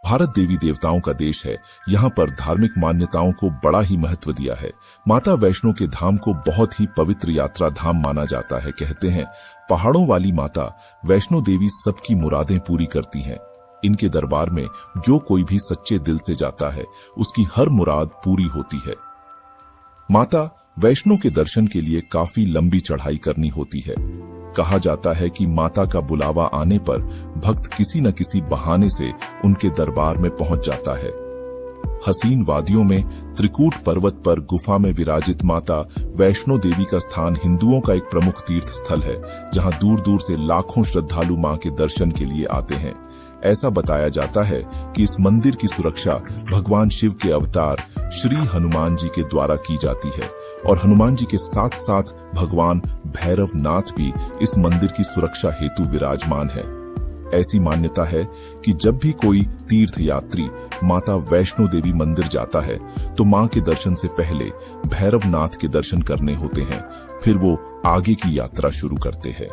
भारत देवी देवताओं का देश है। यहाँ पर धार्मिक मान्यताओं को बड़ा ही महत्व दिया है। माता वैष्णो के धाम को बहुत ही पवित्र यात्रा धाम माना जाता है। कहते हैं पहाड़ों वाली माता वैष्णो देवी सबकी मुरादें पूरी करती हैं। इनके दरबार में जो कोई भी सच्चे दिल से जाता है उसकी हर मुराद पूरी होती है। माता वैष्णो के दर्शन के लिए काफी लंबी चढ़ाई करनी होती है। कहा जाता है कि माता का बुलावा आने पर भक्त किसी न किसी बहाने से उनके दरबार में पहुंच जाता है। हसीन वादियों में त्रिकूट पर्वत पर गुफा में विराजित माता वैष्णो देवी का स्थान हिंदुओं का एक प्रमुख तीर्थ स्थल है, जहां दूर दूर से लाखों श्रद्धालु मां के दर्शन के लिए आते हैं। ऐसा बताया जाता है कि इस मंदिर की सुरक्षा भगवान शिव के अवतार श्री हनुमान जी के द्वारा की जाती है और हनुमान जी के साथ साथ भगवान भैरव नाथ भी इस मंदिर की सुरक्षा हेतु विराजमान है। ऐसी मान्यता है कि जब भी कोई तीर्थ यात्री माता वैष्णो देवी मंदिर जाता है तो मां के दर्शन से पहले भैरव नाथ के दर्शन करने होते हैं, फिर वो आगे की यात्रा शुरू करते हैं।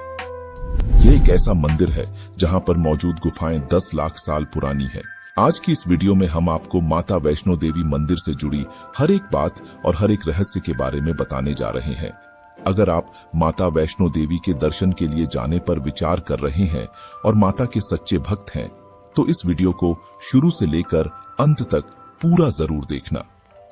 यह एक ऐसा मंदिर है जहां पर मौजूद गुफाएं 10 लाख साल पुरानी है। आज की इस वीडियो में हम आपको माता वैष्णो देवी मंदिर से जुड़ी हर एक बात और हर एक रहस्य के बारे में बताने जा रहे हैं। अगर आप माता वैष्णो देवी के दर्शन के लिए जाने पर विचार कर रहे हैं और माता के सच्चे भक्त हैं, तो इस वीडियो को शुरू से लेकर अंत तक पूरा जरूर देखना।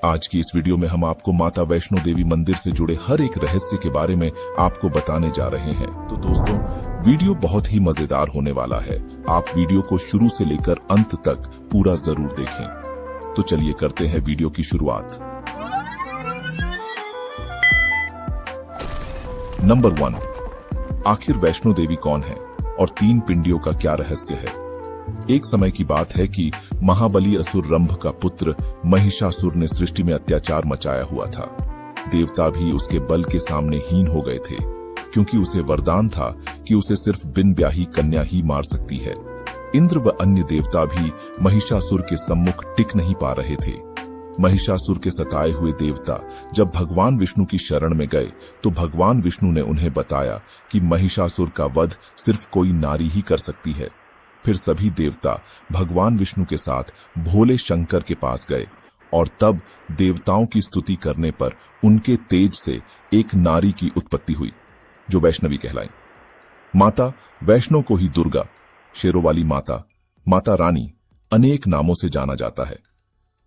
आज की इस वीडियो में हम आपको माता वैष्णो देवी मंदिर से जुड़े हर एक रहस्य के बारे में आपको बताने जा रहे हैं। तो दोस्तों, वीडियो बहुत ही मजेदार होने वाला है। आप वीडियो को शुरू से लेकर अंत तक पूरा जरूर देखें। तो चलिए करते हैं वीडियो की शुरुआत। नंबर 1, आखिर वैष्णो देवी कौन है और 3 पिंडियों का क्या रहस्य है। एक समय की बात है कि महाबली असुर रंभ का पुत्र महिषासुर ने सृष्टि में अत्याचार मचाया हुआ था। देवता भी उसके बल के सामने हीन हो गए थे, क्योंकि उसे वरदान था कि उसे सिर्फ बिन ब्याही कन्या ही मार सकती है। इंद्र व अन्य देवता भी महिषासुर के सम्मुख टिक नहीं पा रहे थे। महिषासुर के सताए हुए देवता जब भगवान विष्णु की शरण में गए तो भगवान विष्णु ने उन्हें बताया कि महिषासुर का वध सिर्फ कोई नारी ही कर सकती है। फिर सभी देवता भगवान विष्णु के साथ भोले शंकर के पास गए और तब देवताओं की स्तुति करने पर उनके तेज से एक नारी की उत्पत्ति हुई, जो वैष्णवी कहलाई। माता वैष्णो को ही दुर्गा, शेरों वाली माता, माता रानी अनेक नामों से जाना जाता है।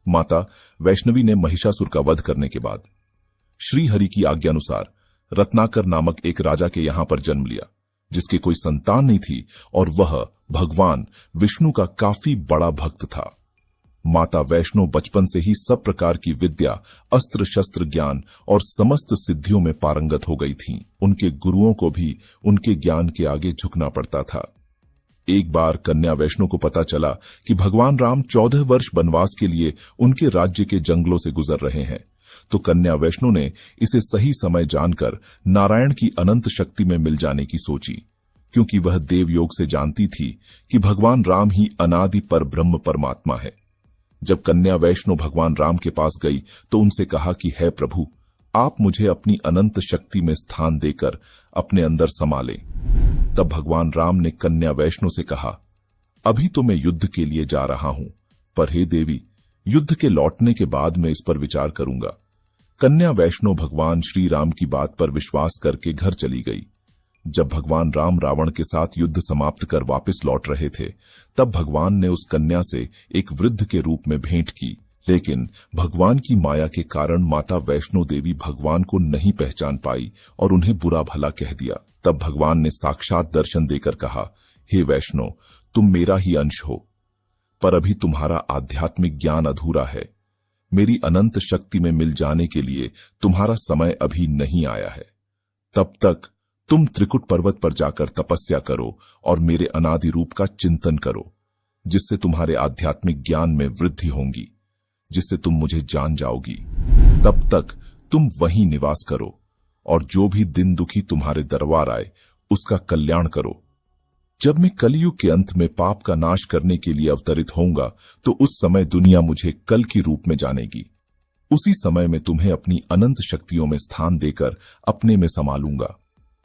माता वैष्णवी ने महिषासुर का वध करने के बाद श्री हरि की आज्ञानुसार रत्नाकर नामक एक राजा के यहां पर जन्म लिया, जिसके कोई संतान नहीं थी और वह भगवान विष्णु का काफी बड़ा भक्त था। माता वैष्णो बचपन से ही सब प्रकार की विद्या, अस्त्र शस्त्र ज्ञान और समस्त सिद्धियों में पारंगत हो गई थीं। उनके गुरुओं को भी उनके ज्ञान के आगे झुकना पड़ता था। एक बार कन्या वैष्णो को पता चला कि भगवान राम 14 वर्ष वनवास के लिए उनके राज्य के जंगलों से गुजर रहे हैं, तो कन्या वैष्णो ने इसे सही समय जानकर नारायण की अनंत शक्ति में मिल जाने की सोची, क्योंकि वह देव योग से जानती थी कि भगवान राम ही अनादि पर ब्रह्म परमात्मा है। जब कन्या वैष्णो भगवान राम के पास गई तो उनसे कहा कि हे प्रभु, आप मुझे अपनी अनंत शक्ति में स्थान देकर अपने अंदर समा लें। तब भगवान राम ने कन्या वैष्णो से कहा, अभी तो मैं युद्ध के लिए जा रहा हूं, पर हे देवी, युद्ध के लौटने के बाद मैं इस पर विचार करूंगा। कन्या वैष्णो भगवान श्री राम की बात पर विश्वास करके घर चली गई। जब भगवान राम रावण के साथ युद्ध समाप्त कर वापस लौट रहे थे, तब भगवान ने उस कन्या से एक वृद्ध के रूप में भेंट की, लेकिन भगवान की माया के कारण माता वैष्णो देवी भगवान को नहीं पहचान पाई और उन्हें बुरा भला कह दिया। तब भगवान ने साक्षात दर्शन देकर कहा, हे वैष्णो, तुम मेरा ही अंश हो, पर अभी तुम्हारा आध्यात्मिक ज्ञान अधूरा है। मेरी अनंत शक्ति में मिल जाने के लिए तुम्हारा समय अभी नहीं आया है। तब तक तुम त्रिकुट पर्वत पर जाकर तपस्या करो और मेरे अनादि रूप का चिंतन करो, जिससे तुम्हारे आध्यात्मिक ज्ञान में वृद्धि होगी, जिससे तुम मुझे जान जाओगी। तब तक तुम वहीं निवास करो और जो भी दिन दुखी तुम्हारे दरबार आए उसका कल्याण करो। जब मैं कलयुग के अंत में पाप का नाश करने के लिए अवतरित होऊंगा तो उस समय दुनिया मुझे कल की रूप में जानेगी। उसी समय मैं तुम्हें अपनी अनंत शक्तियों में स्थान देकर अपने में संभालूंगा।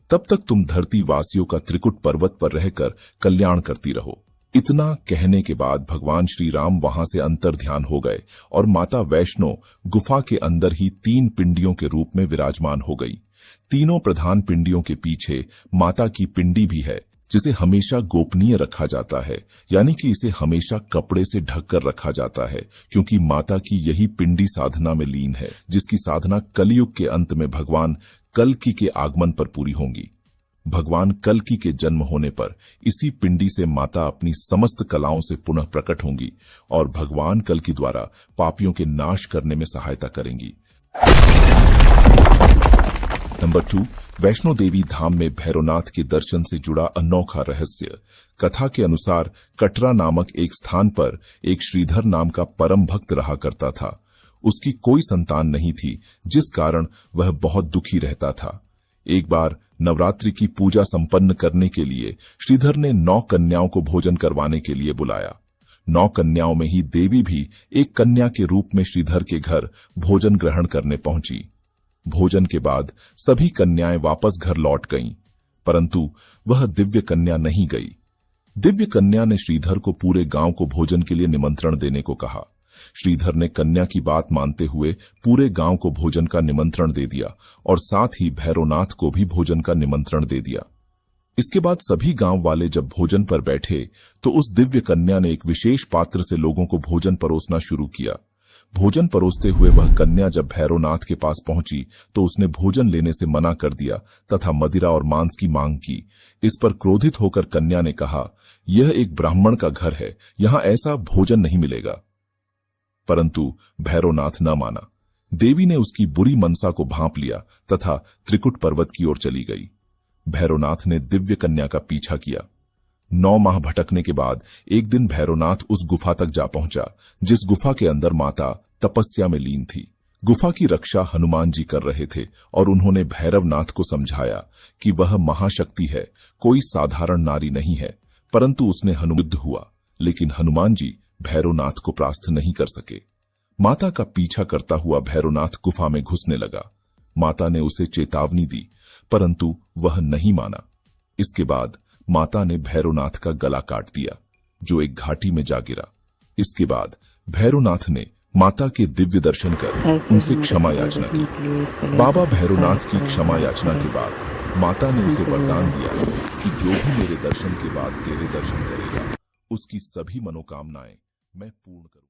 तब तक तुम धरती वासियों का त्रिकुट पर्वत पर रहकर कल्याण करती रहो। इतना कहने के बाद भगवान श्री राम वहां से अंतर्ध्यान हो गए और माता वैष्णो गुफा के अंदर ही 3 पिंडियों के रूप में विराजमान हो गई। तीनों प्रधान पिंडियों के पीछे माता की पिंडी भी है, जिसे हमेशा गोपनीय रखा जाता है, यानी कि इसे हमेशा कपड़े से ढककर रखा जाता है, क्योंकि माता की यही पिंडी साधना में लीन है, जिसकी साधना कलयुग के अंत में भगवान कल्कि के आगमन पर पूरी होंगी। भगवान कल्कि के जन्म होने पर इसी पिंडी से माता अपनी समस्त कलाओं से पुनः प्रकट होंगी और भगवान कल्कि द्वारा पापियों के नाश करने में सहायता करेंगी। नंबर 2, वैष्णो देवी धाम में भैरवनाथ के दर्शन से जुड़ा अनोखा रहस्य। कथा के अनुसार कटरा नामक एक स्थान पर एक श्रीधर नाम का परम भक्त रहा करता था। उसकी कोई संतान नहीं थी, जिस कारण वह बहुत दुखी रहता था। एक बार नवरात्रि की पूजा संपन्न करने के लिए श्रीधर ने 9 कन्याओं को भोजन करवाने के लिए बुलाया। 9 कन्याओं में ही देवी भी एक कन्या के रूप में श्रीधर के घर भोजन ग्रहण करने पहुंची। भोजन के बाद सभी कन्याएं वापस घर लौट गईं, परंतु वह दिव्य कन्या नहीं गई। दिव्य कन्या ने श्रीधर को पूरे गांव को भोजन के लिए निमंत्रण देने को कहा। श्रीधर ने कन्या की बात मानते हुए पूरे गांव को भोजन का निमंत्रण दे दिया और साथ ही भैरवनाथ को भी भोजन का निमंत्रण दे दिया। इसके बाद सभी गांव वाले जब भोजन पर बैठे तो उस दिव्य कन्या ने एक विशेष पात्र से लोगों को भोजन परोसना शुरू किया। भोजन परोसते हुए वह कन्या जब भैरवनाथ के पास पहुंची तो उसने भोजन लेने से मना कर दिया तथा मदिरा और मांस की मांग की। इस पर क्रोधित होकर कन्या ने कहा, यह एक ब्राह्मण का घर है, यहां ऐसा भोजन नहीं मिलेगा। परंतु भैरवनाथ न माना। देवी ने उसकी बुरी मनसा को भांप लिया तथा त्रिकुट पर्वत की ओर चली गई। भैरवनाथ ने दिव्य कन्या का पीछा किया। 9 माह भटकने के बाद एक दिन भैरवनाथ उस गुफा तक जा पहुंचा, जिस गुफा के अंदर माता तपस्या में लीन थी। गुफा की रक्षा हनुमान जी कर रहे थे और उन्होंने भैरवनाथ को समझाया कि वह महाशक्ति है, कोई साधारण नारी नहीं है। परंतु उसने युद्ध हुआ, लेकिन हनुमान जी भैरवनाथ को परास्त नहीं कर सके। माता का पीछा करता हुआ भैरवनाथ गुफा में घुसने लगा। माता ने उसे चेतावनी दी, परंतु वह नहीं माना। इसके बाद माता ने भैरवनाथ का गला काट दिया, जो एक घाटी में जा गिरा। इसके बाद भैरवनाथ ने माता के दिव्य दर्शन कर उनसे क्षमा याचना की। बाबा भैरवनाथ की क्षमा याचना के बाद माता ने उसे वरदान दिया कि जो भी मेरे दर्शन के बाद तेरे दर्शन करेगा, उसकी सभी मनोकामनाएं मैं पूर्ण करूं।